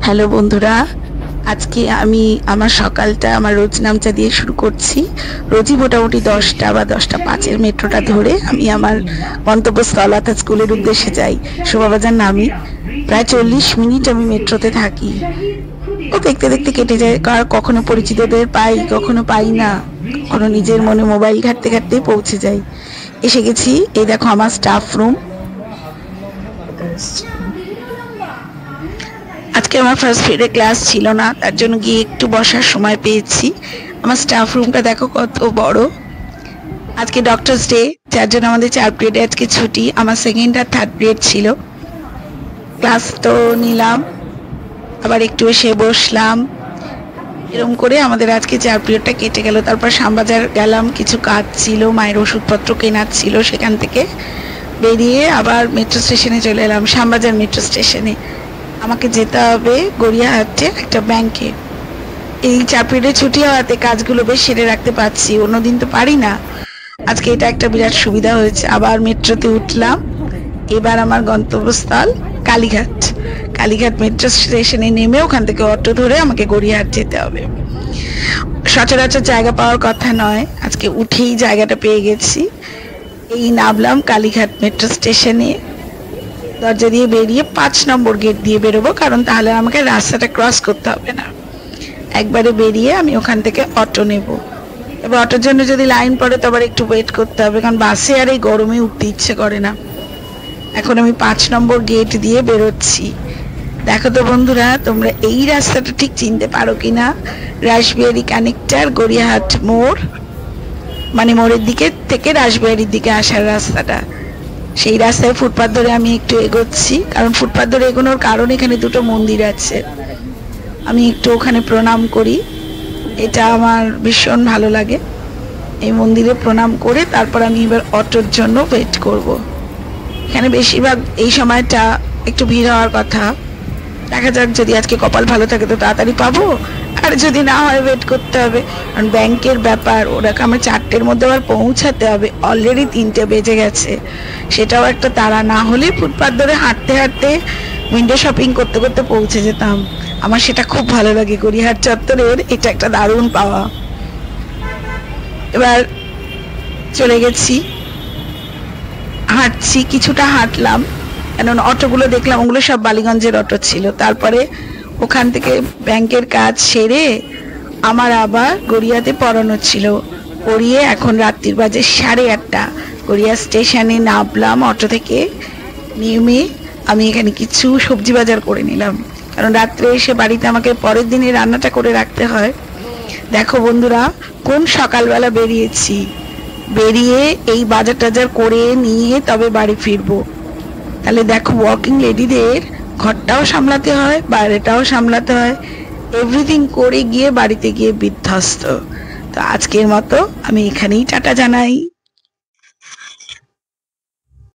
Hello বন্ধুরা, আজকে আমি আমার সকালটা আমার রোজ নামচা দিয়ে শুরু করছি। রোজই মোটামুটি 10টা বা 10টা 5-এর মেট্রোটা ধরে আমি আমার গন্তব্যস্থল অর্থাৎ স্কুলের উদ্দেশ্যে যাই। শোভাবাজার নামি প্রায় 40 মিনিট আমি মেট্রোতে থাকি। ও দেখতে দেখতে কেটে যায়, কখনো পরিচিতদের পাই, কখনো পাই না, কখনো নিজের মনে মোবাইল ঘাঁটতে ঘাঁটতে পৌঁছে যাই। এসে গেছি, এই দেখো আমার স্টাফ রুম। আজকে আমার ফার্স্ট পিরিয়ডে ক্লাস ছিল না, তার জন্য গিয়ে একটু বসার সময় পেয়েছি। আমার স্টাফ রুমটা দেখো কত বড়। আজকে ডক্টরস ডে, যার জন্য আমাদের 4 পিরিয়ডে আজকে ছুটি। আমার সেকেন্ড আর থার্ড পিরিয়ড ছিল। ক্লাস তো নিলাম, আবার একটু এসে বসলাম, এরকম করে আমাদের আজকে 4 পিরিয়ডটা কেটে গেল। তারপর শ্যামবাজার গেলাম, কিছু কাজ ছিল, মায়ের ওষুধপত্র কেনার ছিল, সেখান থেকে বেরিয়ে আবার মেট্রো স্টেশনে চলে এলাম। শ্যামবাজার মেট্রো স্টেশনে আমাকে যেতে হবে গড়িয়াহাটে একটা ব্যাংকে। এই 4 পিরিয়ডে ছুটি হওয়াতে কাজগুলো বেশ সেরে রাখতে পারছি, অন্যদিন তো পারি না। আজকে এটা একটা বিরাট সুবিধা হয়েছে। আবার মেট্রোতে উঠলাম। এবার আমার গন্তব্যস্থল কালীঘাট। কালীঘাট মেট্রো স্টেশনে নেমে ওখান থেকে অটো ধরে আমাকে গড়িয়াহাট যেতে হবে। সচরাচর জায়গা পাওয়ার কথা নয়, আজকে উঠেই জায়গাটা পেয়ে গেছি। এই নামলাম কালীঘাট মেট্রো স্টেশনে। দরজা দিয়ে বেরিয়ে 5 নম্বর গেট দিয়ে বেরোবো, কারণ তাহলে আমাকে রাস্তাটা ক্রস করতে হবে না। একবারে বেরিয়ে আমি ওখান থেকে অটো নেব। এবার অটোর জন্য যদি লাইন পড়ে তো আবার একটু ওয়েট করতে হবে, কারণ বাসে আর এই গরমে উঠতে ইচ্ছে করে না। এখন আমি 5 নম্বর গেট দিয়ে বেরোচ্ছি। দেখো তো বন্ধুরা, তোমরা এই রাস্তাটা ঠিক চিনতে পারো কিনা? রাসবিহারী কানেক্টর গড়িয়াহাট মোড়, মানে মোড়ের দিকে থেকে রাসবিহারীর দিকে আসার রাস্তাটা। সেই রাস্তায় ফুটপাথ ধরে আমি একটু এগোচ্ছি, কারণ ফুটপাথ ধরে এগোনোর কারণ এখানে 2টো মন্দির আছে। আমি একটু ওখানে প্রণাম করি, এটা আমার ভীষণ ভালো লাগে। এই মন্দিরে প্রণাম করে তারপর আমি এবার অটোর জন্য ওয়েট করব। এখানে বেশিরভাগ এই সময়টা একটু ভিড় হওয়ার কথা। দেখা যাক, যদি আজকে কপাল ভালো থাকে তো তাড়াতাড়ি পাবো, আর যদি না হয় ওয়েট করতে হবে। কারণ ব্যাংকের ব্যাপার, ওরাকে আমার 4টের মধ্যে আবার পৌঁছাতে হবে। অলরেডি 3টে বেজে গেছে, সেটাও একটা তাড়া। না হলে ফুটপাথ ধরে হাঁটতে হাঁটতে উইন্ডো শপিং করতে করতে পৌঁছে যেতাম। আমার সেটা খুব ভালো লাগে। গড়িয়াহাট চত্বরের এটা একটা দারুণ পাওয়া। এবার চলে গেছি, হাঁটছি, কিছুটা হাঁটলাম, কারণ অটোগুলো দেখলাম ওগুলো সব বালিগঞ্জের অটো ছিল। তারপরে ওখান থেকে ব্যাংকের কাজ সেরে আমার আবার গড়িয়াতে পড়ানো ছিল। পড়িয়ে এখন রাত্রির বাজে 8:30। গড়িয়া স্টেশনে নামলাম অটো থেকে। নেমে আমি এখানে কিছু সবজি বাজার করে নিলাম, কারণ রাত্রে এসে বাড়িতে আমাকে পরের দিনে রান্নাটা করে রাখতে হয়। দেখো বন্ধুরা, কোন সকালবেলা বেরিয়েছি। বেরিয়ে এই বাজার টাজার করে নিয়ে তবে বাড়ি ফিরবো। তাহলে দেখো, ওয়ার্কিং লেডিদের ঘরটাও সামলাতে হয়, বাইরেটাও সামলাতে হয়, এভরিথিং করে গিয়ে বাড়িতে গিয়ে বিধ্বস্ত। তো আজকের মতো আমি এখানেই টাটা জানাই।